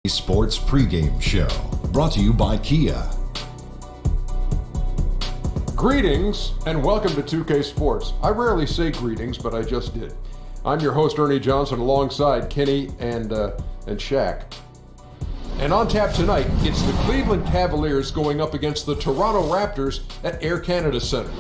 Sports pregame show brought to you by Kia. Greetings and welcome to 2K Sports. I rarely say greetings, but I just did. I'm your host Ernie Johnson alongside Kenny and Shaq. And on tap tonight, it's the Cleveland Cavaliers going up against the Toronto Raptors at Air Canada Centre.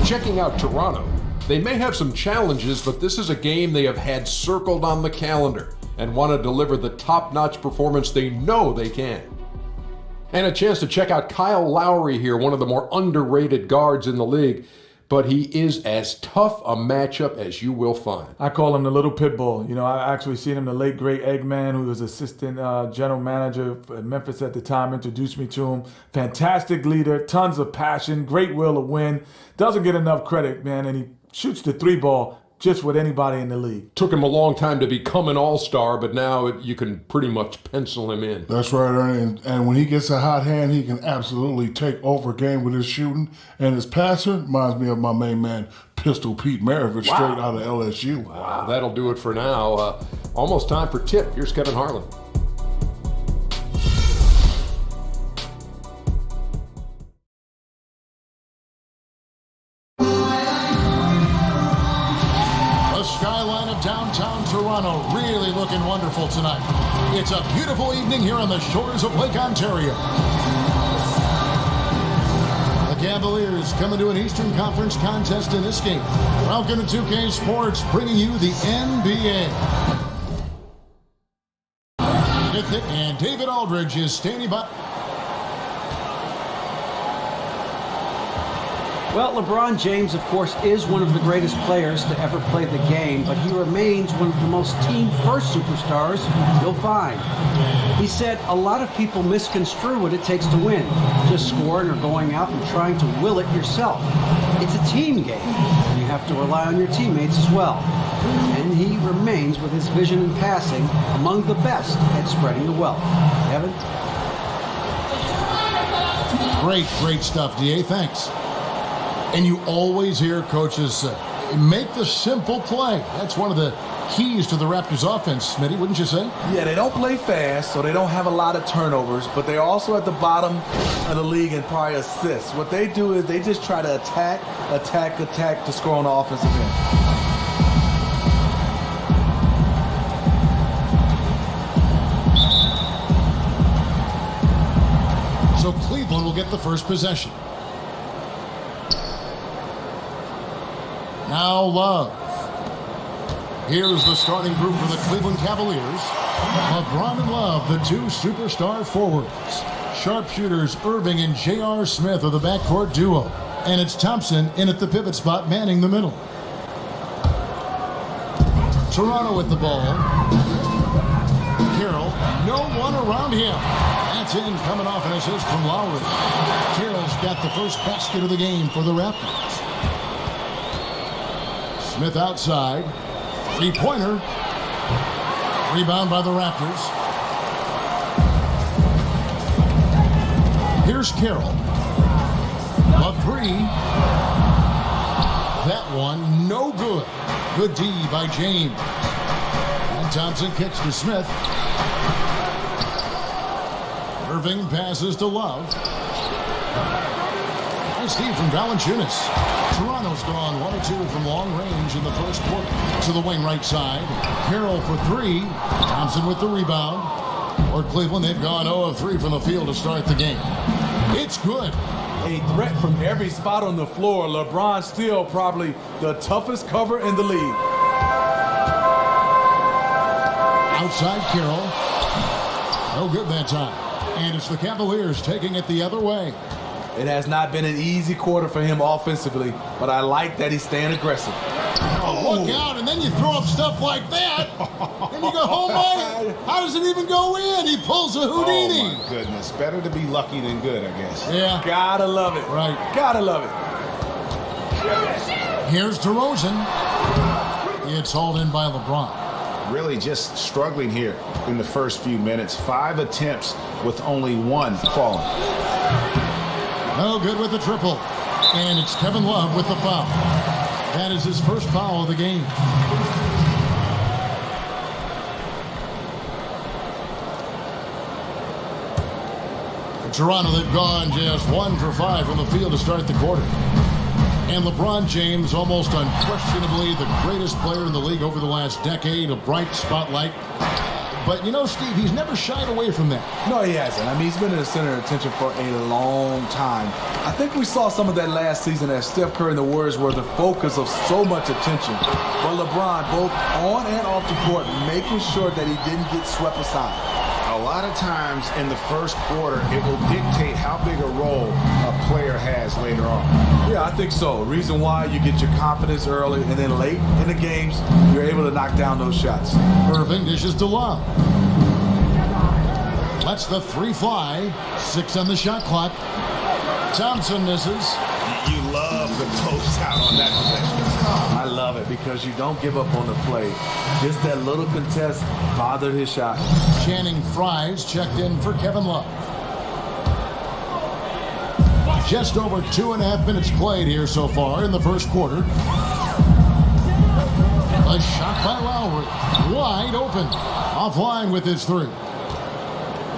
Checking out Toronto, they may have some challenges, but this is a game they have had circled on the calendar and want to deliver the top-notch performance they know they can. And a chance to check out Kyle Lowry here, one of the more underrated guards in the league, but he is as tough a matchup as you will find. I call him the little pit bull. You know, I actually seen him, the late great Eggman, who was assistant general manager at Memphis at the time, introduced me to him. Fantastic leader, tons of passion, great will to win. Doesn't get enough credit, man, and he shoots the three ball just with anybody in the league. Took him a long time to become an all-star, but now you can pretty much pencil him in. That's right, Ernie. And when he gets a hot hand, he can absolutely take over a game with his shooting. And his passer reminds me of my main man, Pistol Pete Maravich, straight out of LSU. Wow, that'll do it for now. Almost time for tip. Here's Kevin Harlan. Skyline of downtown Toronto really looking wonderful tonight. It's a beautiful evening here on the shores of Lake Ontario. The Cavaliers coming to an Eastern Conference contest in this game. Welcome to 2K Sports, bringing you the NBA. And David Aldridge is standing by. Well, LeBron James, of course, is one of the greatest players to ever play the game, but he remains one of the most team-first superstars you'll find. He said a lot of people misconstrue what it takes to win, just scoring or going out and trying to will it yourself. It's a team game, and you have to rely on your teammates as well. And he remains, with his vision and passing, among the best at spreading the wealth. Evan? Great stuff, DA. Thanks. And you always hear coaches say, make the simple play. That's one of the keys to the Raptors offense, Smitty, wouldn't you say? Yeah, they don't play fast, so they don't have a lot of turnovers, but they're also at the bottom of the league in probably assists. What they do is they just try to attack to score on the offensive end. So Cleveland will get the first possession. Now Love. Here's the starting group for the Cleveland Cavaliers. LeBron and Love, the two superstar forwards. Sharpshooters Irving and J.R. Smith are the backcourt duo. And it's Thompson in at the pivot spot, manning the middle. Toronto with the ball. Carroll, no one around him. That's in, coming off an assist from Lowry. Carroll's got the first basket of the game for the Raptors. Smith outside. Three-pointer. Rebound by the Raptors. Here's Carroll. A three. That one, no good. Good D by James. And Thompson kicks to Smith. Irving passes to Love. Nice Steve from Valanciunas. Toronto's gone 1 of 2 from long range in the first quarter. To the wing right side. Carroll for three. Thompson with the rebound. For Cleveland, they've gone 0 of 3 from the field to start the game. It's good. A threat from every spot on the floor. LeBron still probably the toughest cover in the league. Outside Carroll. No good that time. And it's the Cavaliers taking it the other way. It has not been an easy quarter for him offensively, but I like that he's staying aggressive. Oh, look out, and then you throw up stuff like that, and you go, oh my, how does it even go in? He pulls a Houdini. Oh, my goodness. Better to be lucky than good, I guess. Yeah. Gotta love it. Right. Gotta love it. Here's DeRozan. It's hauled in by LeBron. Really just struggling here in the first few minutes. 5 attempts with only 1 falling. No good with the triple. And it's Kevin Love with the foul. That is his first foul of the game. For Toronto, they've gone just 1 for 5 from the field to start the quarter. And LeBron James, almost unquestionably the greatest player in the league over the last decade, a bright spotlight. But, you know, Steve, he's never shied away from that. No, he hasn't. I mean, he's been in the center of attention for a long time. I think we saw some of that last season as Steph Curry and the Warriors were the focus of so much attention. But LeBron, both on and off the court, making sure that he didn't get swept aside. A lot of times in the first quarter, it will dictate how big a role a player has later on. Yeah, I think so. Reason why you get your confidence early, and then late in the games, you're able to knock down those shots. Irving dishes to Love. Lets the three fly. 6 on the shot clock. Thompson misses. You love the close out on that possession. I love it because you don't give up on the play. Just that little contest bothered his shot. Channing Fries checked in for Kevin Love. Just over 2.5 minutes played here so far in the first quarter. A shot by Lowry. Wide open. Offline with his 3.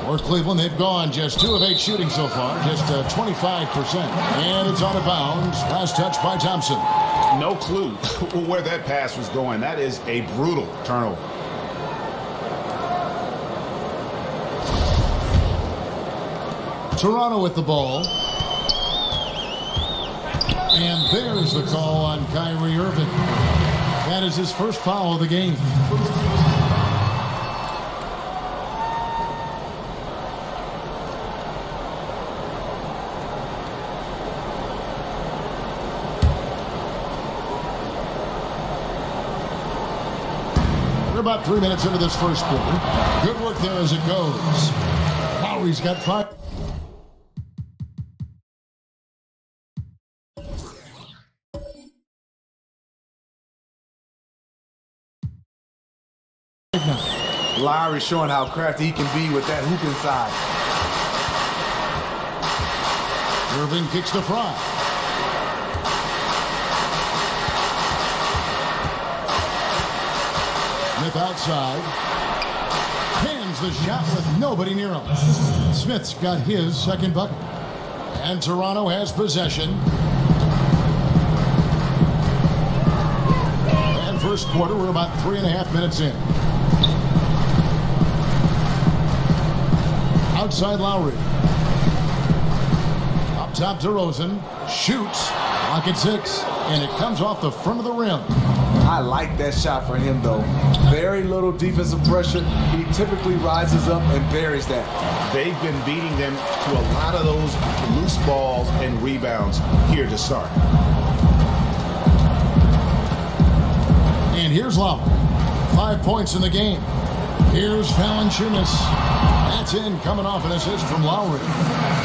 For Cleveland, they've gone just 2 of 8 shooting so far. Just 25%. And it's out of bounds. Last touch by Thompson. No clue where that pass was going. That is a brutal turnover. Toronto with the ball. And there's the call on Kyrie Irving. That is his first foul of the game. We're about 3 minutes into this first quarter. Good work there as it goes. Lowry's got 5. Lowry showing how crafty he can be with that hoop inside. Irving kicks to Fry. Smith outside. Hands the shot with nobody near him. Smith's got his second bucket. And Toronto has possession. And first quarter, we're about 3.5 minutes in. Outside Lowry. Up top DeRozan. Shoots. Lock at 6. And it comes off the front of the rim. I like that shot for him, though. Very little defensive pressure. He typically rises up and buries that. They've been beating them to a lot of those loose balls and rebounds here to start. And here's Lowry. 5 points in the game. Here's Valanciunas. That's in, coming off an assist from Lowry.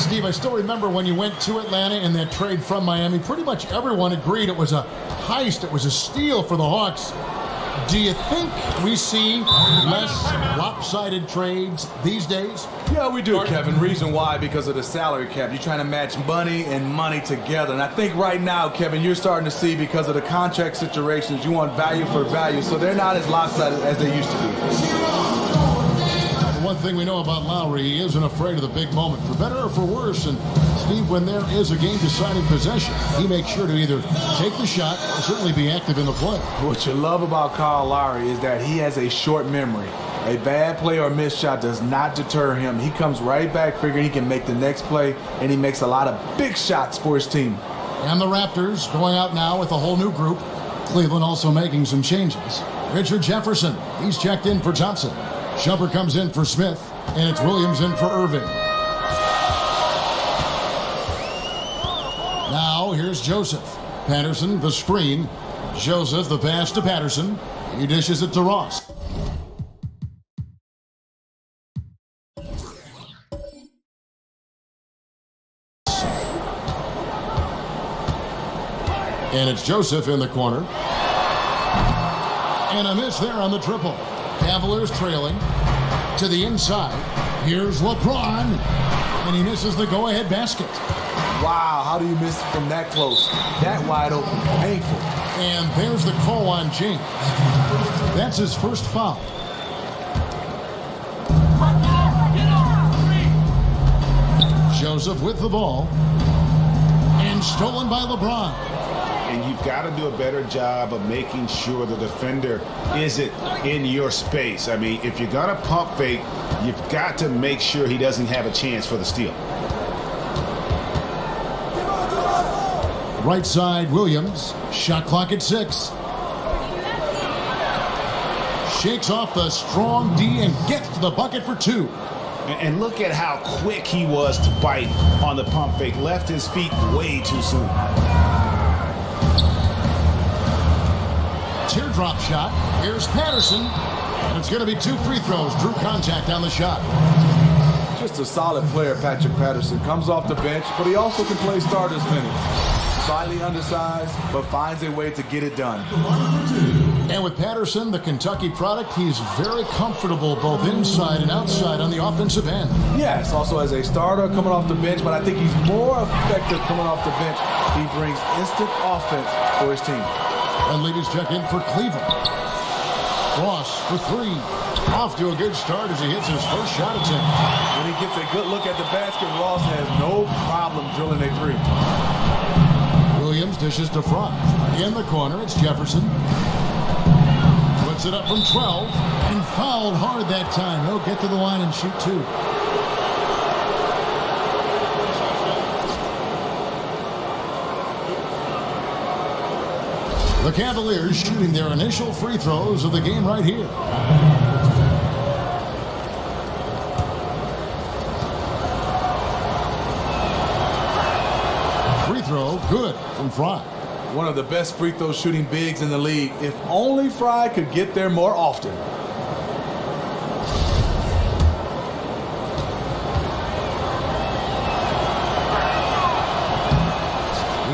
Steve, I still remember when you went to Atlanta in that trade from Miami, pretty much everyone agreed it was a heist, it was a steal for the Hawks. Do you think we see less lopsided trades these days? Yeah, we do, Kevin. Reason why? Because of the salary cap. You're trying to match money and money together. And I think right now, Kevin, you're starting to see because of the contract situations, you want value for value. So they're not as lopsided as they used to be. One thing we know about Lowry, he isn't afraid of the big moment, for better or for worse. And Steve, when there is a game-deciding possession, he makes sure to either take the shot or certainly be active in the play. What you love about Kyle Lowry is that he has a short memory. A bad play or missed shot does not deter him. He comes right back figuring he can make the next play, and he makes a lot of big shots for his team. And the Raptors going out now with a whole new group. Cleveland also making some changes. Richard Jefferson, he's checked in for Thompson. Shumpert comes in for Smith, and it's Williams in for Irving. Now here's Joseph. Patterson, the screen. Joseph, the pass to Patterson. He dishes it to Ross. And it's Joseph in the corner. And a miss there on the triple. Cavaliers trailing to the inside. Here's LeBron, and he misses the go-ahead basket. Wow, how do you miss from that close? That wide open, painful. And there's the call on James. That's his first foul. Joseph with the ball, and stolen by LeBron. And you've got to do a better job of making sure the defender isn't in your space. I mean, if you're going to pump fake, you've got to make sure he doesn't have a chance for the steal. Right side, Williams. Shot clock at 6. Shakes off the strong D and gets to the bucket for 2. And look at how quick he was to bite on the pump fake. Left his feet way too soon. Teardrop shot. Here's Patterson. And it's going to be 2 free throws. Drew contact on the shot. Just a solid player, Patrick Patterson. Comes off the bench, but he also can play starters minutes. Slightly undersized, but finds a way to get it done. And with Patterson, the Kentucky product, he's very comfortable both inside and outside on the offensive end. Yes, also as a starter coming off the bench, but I think he's more effective coming off the bench. He brings instant offense for his team. And ladies check in for Cleveland. Ross for 3. Off to a good start as he hits his first shot attempt. When he gets a good look at the basket, Ross has no problem drilling a 3. Williams dishes to Fry. In the corner, it's Jefferson. Puts it up from 12 and fouled hard that time. He'll get to the line and shoot 2. The Cavaliers shooting their initial free throws of the game right here. Free throw, good from Fry. One of the best free throw shooting bigs in the league. If only Fry could get there more often.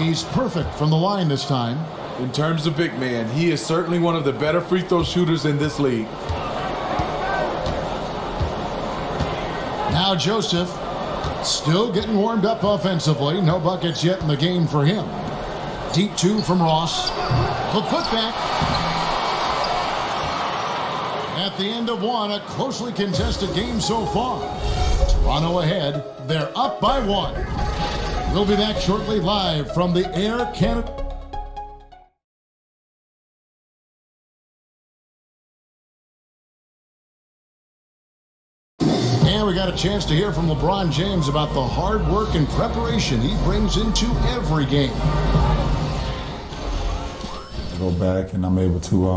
He's perfect from the line this time. In terms of big man, he is certainly one of the better free throw shooters in this league. Now Joseph, still getting warmed up offensively. No buckets yet in the game for him. Deep 2 from Ross. The putback. At the end of 1, a closely contested game so far. Toronto ahead. They're up by 1. We'll be back shortly live from the Air Canada. And we got a chance to hear from LeBron James about the hard work and preparation he brings into every game. I go back and I'm able to,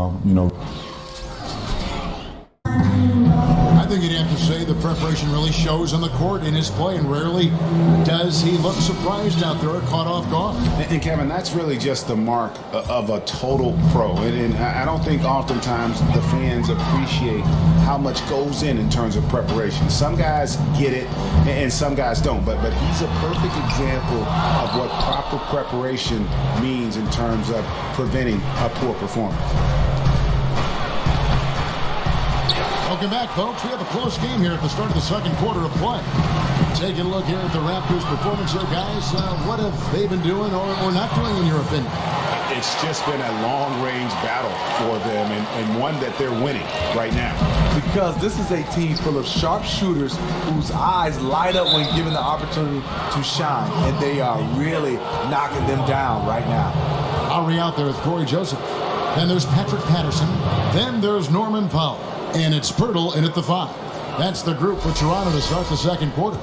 I think you'd have to say the preparation really shows on the court in his play, and rarely does he look surprised out there or caught off guard. And Kevin, that's really just the mark of a total pro. And I don't think oftentimes the fans appreciate how much goes in terms of preparation. Some guys get it and some guys don't, but he's a perfect example of what proper preparation means in terms of preventing a poor performance. Welcome back, folks. We have a close game here at the start of the second quarter of play. Taking a look here at the Raptors' performance here, guys. What have they been doing or not doing, in your opinion? It's just been a long-range battle for them and one that they're winning right now. Because this is a team full of sharp shooters whose eyes light up when given the opportunity to shine, and they are really knocking them down right now. Lowry out there with Corey Joseph. Then there's Patrick Patterson. Then there's Norman Powell. And it's Pirtle in at the 5. That's the group for Toronto to start the second quarter.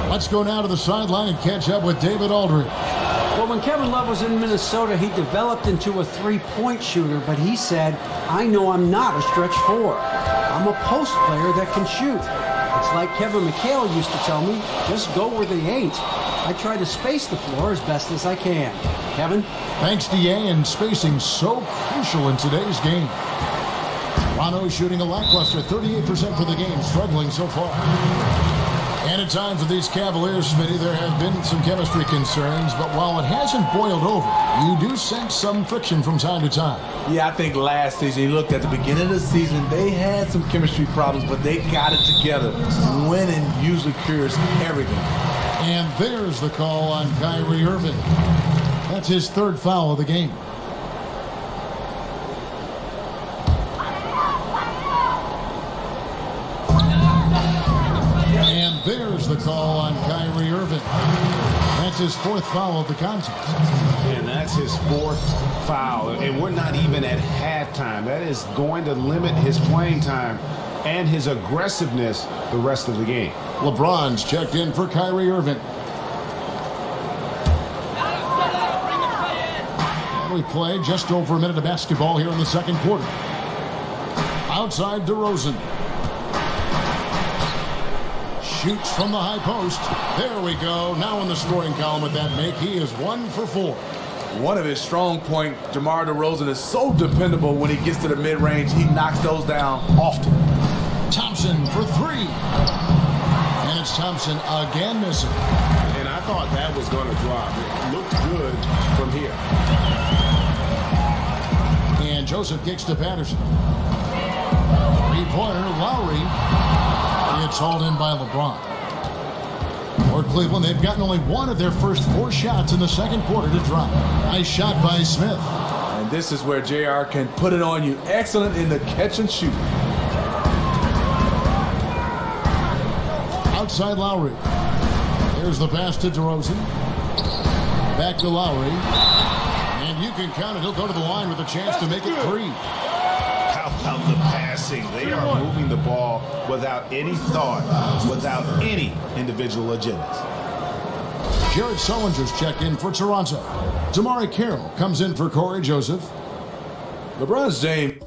Let's go now to the sideline and catch up with David Aldridge. Well, when Kevin Love was in Minnesota, he developed into a three-point shooter, but he said, I know I'm not a stretch 4. I'm a post player that can shoot. It's like Kevin McHale used to tell me, just go where they ain't. I try to space the floor as best as I can. Kevin? Thanks, D.A., and spacing so crucial in today's game. Toronto shooting a lackluster 38% for the game, struggling so far. And at times with these Cavaliers, Smitty, there have been some chemistry concerns, but while it hasn't boiled over, you do sense some friction from time to time. Yeah, I think last season, you looked at the beginning of the season, they had some chemistry problems, but they got it together. Winning usually cures everything. And there's the call on Kyrie Irving. That's his third foul of the game. And there's the call on Kyrie Irving. That's his fourth foul of the contest. And that's his fourth foul. And we're not even at halftime. That is going to limit his playing time and his aggressiveness the rest of the game. LeBron's checked in for Kyrie Irving. And we play just over a minute of basketball here in the second quarter. Outside DeRozan. Shoots from the high post. There we go. Now in the scoring column with that make. He is 1 for 4. One of his strong points, DeMar DeRozan, is so dependable when he gets to the mid-range. He knocks those down often. Thompson for 3. And it's Thompson again missing. And I thought that was going to drop. It looked good from here. And Joseph kicks to Patterson. Three-pointer, Lowry. It's hauled in by LeBron. For Cleveland, they've gotten only one of their first 4 shots in the second quarter to drop. Nice shot by Smith. And this is where JR can put it on you. Excellent in the catch and shoot. Outside Lowry. There's the pass to DeRozan. Back to Lowry. And you can count it. He'll go to the line with a chance to make it 3. How about the passing? They are moving the ball without any thought, without any individual agendas. Jared Sullinger's checked in for Toronto. Damari Carroll comes in for Corey Joseph. LeBron James